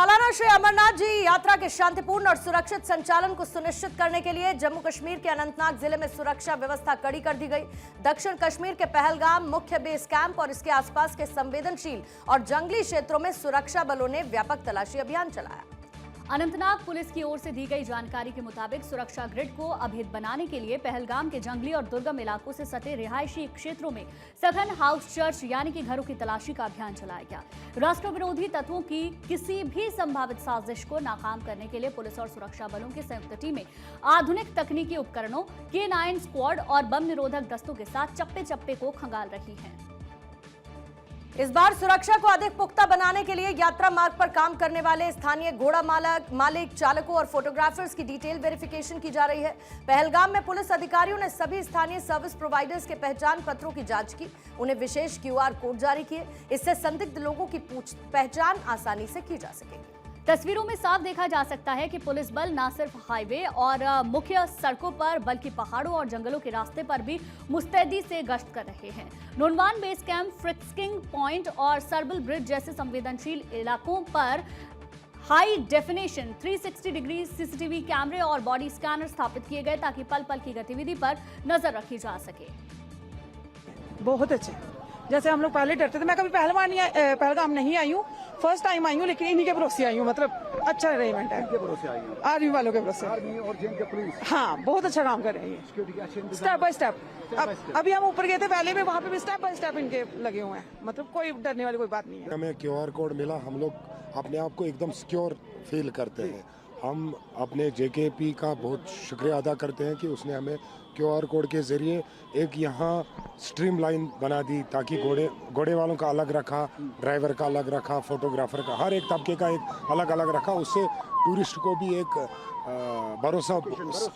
सालाना श्री अमरनाथ जी यात्रा के शांतिपूर्ण और सुरक्षित संचालन को सुनिश्चित करने के लिए जम्मू कश्मीर के अनंतनाग जिले में सुरक्षा व्यवस्था कड़ी कर दी गई। दक्षिण कश्मीर के पहलगाम मुख्य बेस कैंप और इसके आसपास के संवेदनशील और जंगली क्षेत्रों में सुरक्षा बलों ने व्यापक तलाशी अभियान चलाया। अनंतनाग पुलिस की ओर से दी गई जानकारी के मुताबिक सुरक्षा ग्रिड को अभेद बनाने के लिए पहलगाम के जंगली और दुर्गम इलाकों से सटे रिहायशी क्षेत्रों में सघन हाउस सर्च यानी कि घरों की तलाशी का अभियान चलाया गया। राष्ट्र विरोधी तत्वों की किसी भी संभावित साजिश को नाकाम करने के लिए पुलिस और सुरक्षा बलों की संयुक्त टीमें आधुनिक तकनीकी उपकरणों, K9 स्क्वाड और बम निरोधक दस्तों के साथ चप्पे चप्पे को खंगाल रही है। इस बार सुरक्षा को अधिक पुख्ता बनाने के लिए यात्रा मार्ग पर काम करने वाले स्थानीय घोड़ा मालिक, चालकों और फोटोग्राफर्स की डिटेल वेरिफिकेशन की जा रही है। पहलगाम में पुलिस अधिकारियों ने सभी स्थानीय सर्विस प्रोवाइडर्स के पहचान पत्रों की जांच की, उन्हें विशेष QR कोड जारी किए। इससे संदिग्ध लोगों की पहचान आसानी से की जा सकेगी। तस्वीरों में साफ देखा जा सकता है कि पुलिस बल न सिर्फ हाईवे और मुख्य सड़कों पर बल्कि पहाड़ों और जंगलों के रास्ते पर भी मुस्तैदी से गश्त कर रहे हैं। नुनवान बेस कैंप, फ्रिक्सिंग पॉइंट और सरबल ब्रिज जैसे संवेदनशील इलाकों पर हाई डेफिनेशन 360 डिग्री CCTV कैमरे और बॉडी स्कैनर स्थापित किए गए ताकि पल पल की गतिविधि पर नजर रखी जा सके। बहुत अच्छे, जैसे हम लोग पहले डरते थे। मैं कभी पहलगाम नहीं आई हूँ, फर्स्ट टाइम आई हूँ, लेकिन इन्हीं के भरोसे आई हूँ। मतलब अच्छा अरेंजमेंट है। भरोसे आई हूँ, आर्मी वालों के भरोसे। आर्मी और के पुलिस, हाँ, बहुत अच्छा काम कर रही है। Step by step. अभी हम ऊपर गए थे पहले में, वहाँ पे भी स्टेप बाय स्टेप इनके लगे हुए हैं। मतलब कोई डरने वाली कोई बात नहीं है। हमें QR कोड मिला, हम लोग अपने आप को एकदम सिक्योर फील करते हैं। हम अपने JKP का बहुत शुक्रिया अदा करते हैं कि उसने हमें QR कोड के जरिए एक यहाँ स्ट्रीम लाइन बना दी, ताकि घोड़े वालों का अलग रखा, ड्राइवर का अलग रखा, फोटोग्राफर का, हर एक तबके का एक अलग अलग रखा। उससे टूरिस्ट को भी एक भरोसा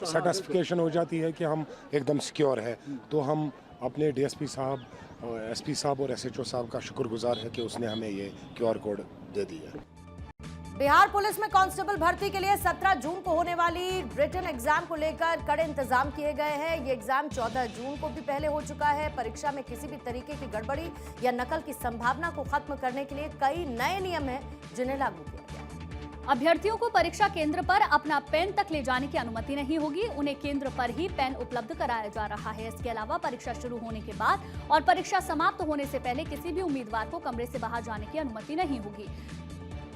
सेटिस्फिकेशन हो जाती है कि हम एकदम सिक्योर है। तो हम अपने DSP साहब, SP साहब और SHO साहब का शुक्रगुजार है कि उसने हमें ये QR कोड दे दिया। बिहार पुलिस में कांस्टेबल भर्ती के लिए 17 जून को होने वाली रिटन एग्जाम को लेकर कड़े इंतजाम किए गए हैं। ये एग्जाम 14 जून को भी पहले हो चुका है। परीक्षा में किसी भी तरीके की गड़बड़ी या नकल की संभावना को खत्म करने के लिए कई नए नियम हैं जिन्हें लागू किया गया है। अभ्यर्थियों को परीक्षा केंद्र पर अपना पेन तक ले जाने की अनुमति नहीं होगी। उन्हें केंद्र पर ही पेन उपलब्ध कराया जा रहा है। इसके अलावा परीक्षा शुरू होने के बाद और परीक्षा समाप्त होने से पहले किसी भी उम्मीदवार को कमरे से बाहर जाने की अनुमति नहीं होगी।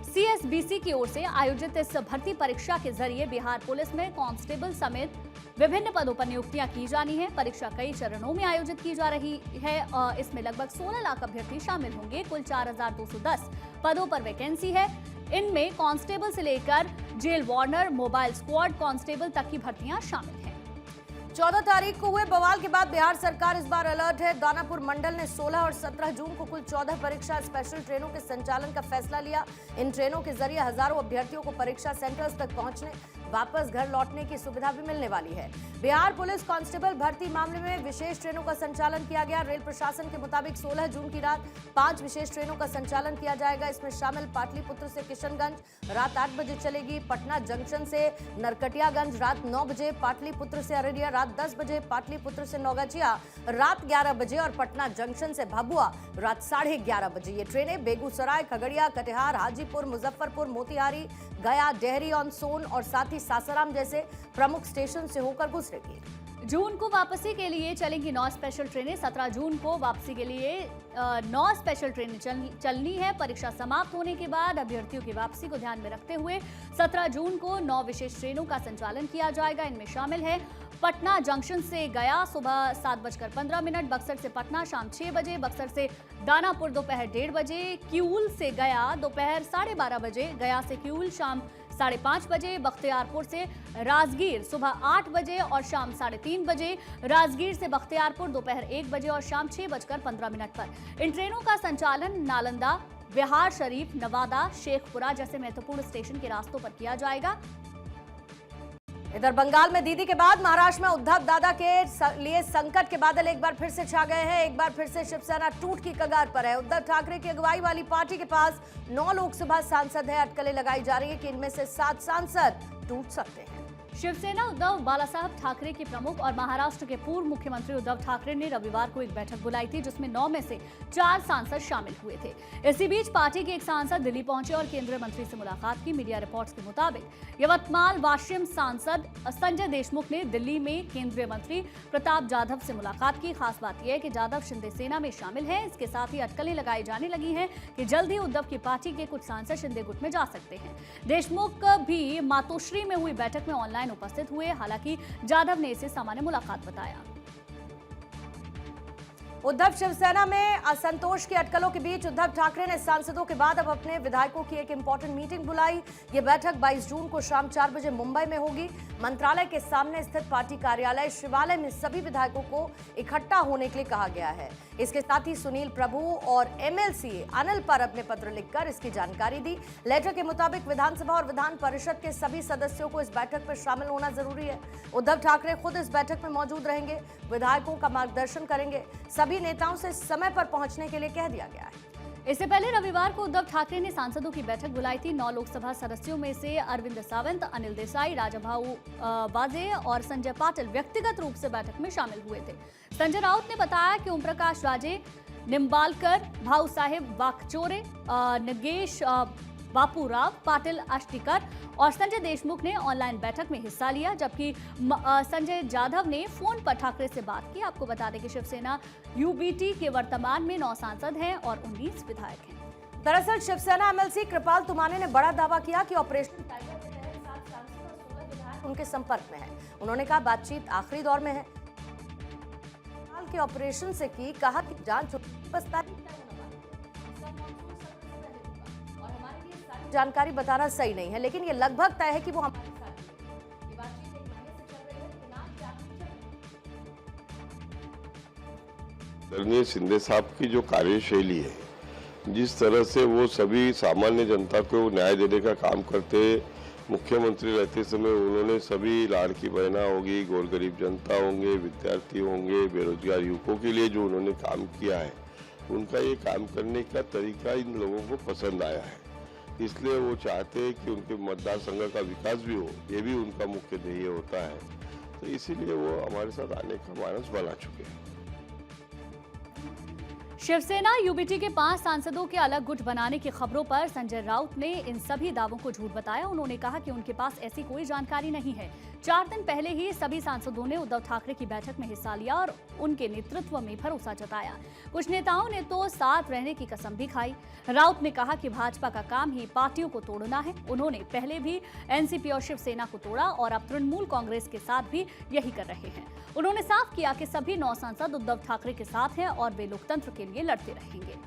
CSBC की ओर से आयोजित इस भर्ती परीक्षा के जरिए बिहार पुलिस में कांस्टेबल समेत विभिन्न पदों पर नियुक्तियां की जानी है। परीक्षा कई चरणों में आयोजित की जा रही है। इसमें लगभग 16 लाख अभ्यर्थी शामिल होंगे। कुल 4210 पदों पर वैकेंसी है। इनमें कांस्टेबल से लेकर jail warder, mobile squad constable तक की भर्तियां शामिल हैं। 14 तारीख को हुए बवाल के बाद बिहार सरकार इस बार अलर्ट है। दानापुर मंडल ने 16 और 17 जून को कुल 14 परीक्षा स्पेशल ट्रेनों के संचालन का फैसला लिया। इन ट्रेनों के जरिए हजारों अभ्यर्थियों को परीक्षा सेंटर्स तक पहुंचने, वापस घर लौटने की सुविधा भी मिलने वाली है। बिहार पुलिस कांस्टेबल भर्ती मामले में विशेष ट्रेनों का संचालन किया गया। रेल प्रशासन के मुताबिक 16 जून की रात 5 विशेष ट्रेनों का संचालन किया जाएगा। इसमें शामिल पाटलिपुत्र से किशनगंज रात 8 बजे चलेगी, पटना जंक्शन से नरकटियागंज रात 9 बजे, पाटलिपुत्र से अररिया रात 10 बजे, पाटलिपुत्र से नौगाचिया रात 11 बजे और पटना जंक्शन से भभुआ रात 11:30 बजे। ये ट्रेनें बेगूसराय, खगड़िया, कटिहार, हाजीपुर, मुजफ्फरपुर, मोतिहारी, गया, डेहरी ऑन सोन और साथ ही सासाराम जैसे प्रमुख स्टेशन से होकर गुजरेगी। जून को वापसी के लिए चलेंगी 9 स्पेशल ट्रेनें। 17 जून को वापसी के लिए 9 स्पेशल ट्रेनें चलनी है। परीक्षा समाप्त होने के बाद अभ्यर्थियों की वापसी को ध्यान में रखते हुए 17 जून को 9 विशेष ट्रेनों का संचालन किया जाएगा। इनमें शामिल है पटना जंक्शन से गया सुबह 7:15, बक्सर से पटना शाम 6 बजे, बक्सर से दानापुर दोपहर 1:30 बजे, किऊल से गया दोपहर 12:30 बजे, गया से किऊल शाम 5:30 बजे, बख्तियारपुर से राजगीर सुबह 8 बजे और शाम 3:30 बजे, राजगीर से बख्तियारपुर दोपहर 1 बजे और शाम 6:15 पर। इन ट्रेनों का संचालन नालंदा, बिहार शरीफ, नवादा, शेखपुरा जैसे महत्वपूर्ण स्टेशन के रास्तों पर किया जाएगा। इधर बंगाल में दीदी के बाद महाराष्ट्र में उद्धव दादा के लिए संकट के बादल एक बार फिर से छा गए हैं। एक बार फिर से शिवसेना टूट की कगार पर है। उद्धव ठाकरे की अगुवाई वाली पार्टी के पास 9 लोकसभा सांसद है। अटकलें लगाई जा रही है कि इनमें से 7 सांसद टूट सकते हैं। शिवसेना उद्धव बालासाहब ठाकरे के प्रमुख और महाराष्ट्र के पूर्व मुख्यमंत्री उद्धव ठाकरे ने रविवार को एक बैठक बुलाई थी, जिसमें 9 में से 4 सांसद शामिल हुए थे। इसी बीच पार्टी के एक सांसद दिल्ली पहुंचे और केंद्रीय मंत्री से मुलाकात की। मीडिया रिपोर्ट्स के मुताबिक यवतमाल वाशिम सांसद संजय देशमुख ने दिल्ली में केंद्रीय मंत्री प्रताप जाधव से मुलाकात की। खास बात यह है कि जाधव शिंदे सेना में शामिल है। इसके साथ ही अटकलें लगाई जाने लगी हैं कि जल्द ही उद्धव की पार्टी के कुछ सांसद शिंदे गुट में जा सकते हैं। देशमुख भी मातोश्री में हुई बैठक में ऑनलाइन उपस्थित हुए। हालांकि जाधव ने इसे सामान्य मुलाकात बताया। उद्धव शिवसेना में असंतोष की अटकलों के बीच उद्धव ठाकरे ने सांसदों के बाद अब अपने विधायकों की एक इंपॉर्टेंट मीटिंग बुलाई। ये बैठक 22 जून को शाम 4 बजे मुंबई में होगी। मंत्रालय के सामने स्थित पार्टी कार्यालय शिवालय में सभी विधायकों को इकट्ठा होने के लिए कहा गया है। इसके साथ ही सुनील प्रभु और एमएलसी अनिल परब ने पत्र लिखकर इसकी जानकारी दी। लेटर के मुताबिक विधानसभा और विधान परिषद के सभी सदस्यों को इस बैठक में शामिल होना जरूरी है। उद्धव ठाकरे खुद इस बैठक में मौजूद रहेंगे, विधायकों का मार्गदर्शन करेंगे। सभी नेताओं से समय पर पहुंचने के लिए कह दिया गया है। इससे पहले रविवार को उद्धव ठाकरे ने सांसदों की बैठक बुलाई थी। 9 लोकसभा सदस्यों में से अरविंद सावंत, अनिल देसाई, राजाभाऊ वाजे और संजय पाटिल व्यक्तिगत रूप से बैठक में शामिल हुए थे। संजय राउत ने बताया कि ओम प्रकाश राजे, निम्बालकर, भाऊ साहेब वाकचोरे, नगेश बापूराव, पाटिल अष्टिकर और संजय देशमुख ने ऑनलाइन बैठक में हिस्सा लिया, जबकि संजय जाधव ने फोन पर ठाकरे से बात की। आपको बता दें कि शिवसेना यूबीटी के वर्तमान में 9 सांसद हैं और 19 विधायक हैं। दरअसल शिवसेना एमएलसी कृपाल तुमाने ने बड़ा दावा किया कि ऑपरेशन टाइगर के तहत 7 सांसद और 16 विधायक उनके संपर्क में हैं। उन्होंने कहा बातचीत आखिरी दौर में है। के ऑपरेशन से की कहा कि जांच बस जानकारी बताना सही नहीं है, लेकिन ये लगभग तय है कि वो हमारे साथ ये बातचीत 1 महीने से चल रही है, लेकिन आज क्या आदरणीय शिंदे साहब की जो कार्यशैली है, जिस तरह से वो सभी सामान्य जनता को न्याय देने का काम करते, मुख्यमंत्री रहते समय उन्होंने सभी लाड़की बहना होगी, गोर गरीब जनता होंगे, विद्यार्थी होंगे, बेरोजगार युवकों के लिए जो उन्होंने काम किया है, उनका ये काम करने का तरीका इन लोगों को पसंद आया है। इसलिए वो चाहते हैं कि उनके मतदार संघ का विकास भी हो, ये भी उनका मुख्य ध्येय होता है। तो इसीलिए वो हमारे साथ आने का मानस बना चुके हैं। शिवसेना यूबीटी के 5 सांसदों के अलग गुट बनाने की खबरों पर संजय राउत ने इन सभी दावों को झूठ बताया। उन्होंने कहा कि उनके पास ऐसी कोई जानकारी नहीं है। 4 दिन पहले ही सभी सांसदों ने उद्धव ठाकरे की बैठक में हिस्सा लिया और उनके नेतृत्व में भरोसा जताया। कुछ नेताओं ने तो साथ रहने की कसम भी खाई। राउत ने कहा कि भाजपा का काम ही पार्टियों को तोड़ना है। उन्होंने पहले भी एनसीपी और शिवसेना को तोड़ा और अब तृणमूल कांग्रेस के साथ भी यही कर रहे हैं। उन्होंने साफ किया कि सभी 9 सांसद उद्धव ठाकरे के साथ हैं और वे लोकतंत्र के लिए लड़ते रहेंगे।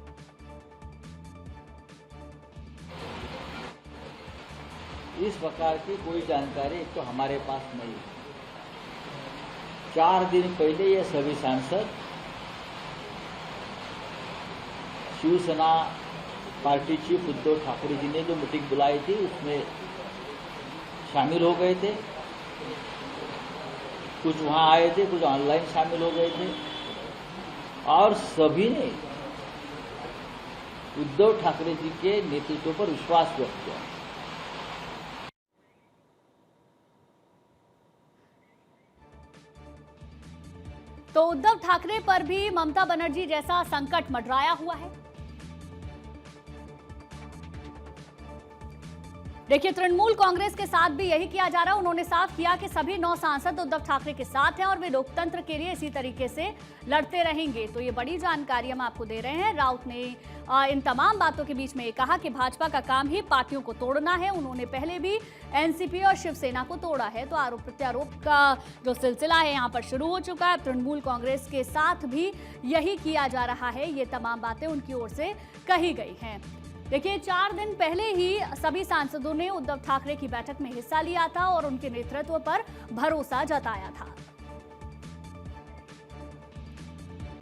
इस प्रकार की कोई जानकारी तो हमारे पास नहीं। 4 दिन पहले ये सभी सांसद शिवसेना पार्टी चीफ उद्धव ठाकरे जी ने जो मीटिंग बुलाई थी उसमें शामिल हो गए थे। कुछ वहां आए थे, कुछ ऑनलाइन शामिल हो गए थे और सभी ने उद्धव ठाकरे जी के नेतृत्व पर विश्वास व्यक्त किया। तो उद्धव ठाकरे पर भी ममता बनर्जी जैसा संकट मंडराया हुआ है। देखिए, तृणमूल कांग्रेस के साथ भी यही किया जा रहा है। उन्होंने साफ किया कि सभी 9 सांसद उद्धव ठाकरे के साथ हैं और वे लोकतंत्र के लिए इसी तरीके से लड़ते रहेंगे। तो ये बड़ी जानकारी हम आपको दे रहे हैं। राउत ने इन तमाम बातों के बीच में ये कहा कि भाजपा का काम ही पार्टियों को तोड़ना है। उन्होंने पहले भी एनसीपी और शिवसेना को तोड़ा है। तो आरोप प्रत्यारोप का जो सिलसिला है यहाँ पर शुरू हो चुका है। तृणमूल कांग्रेस के साथ भी यही किया जा रहा है। ये तमाम बातें उनकी ओर से कही गई हैं। देखिए, 4 दिन पहले ही सभी सांसदों ने उद्धव ठाकरे की बैठक में हिस्सा लिया था और उनके नेतृत्व पर भरोसा जताया था।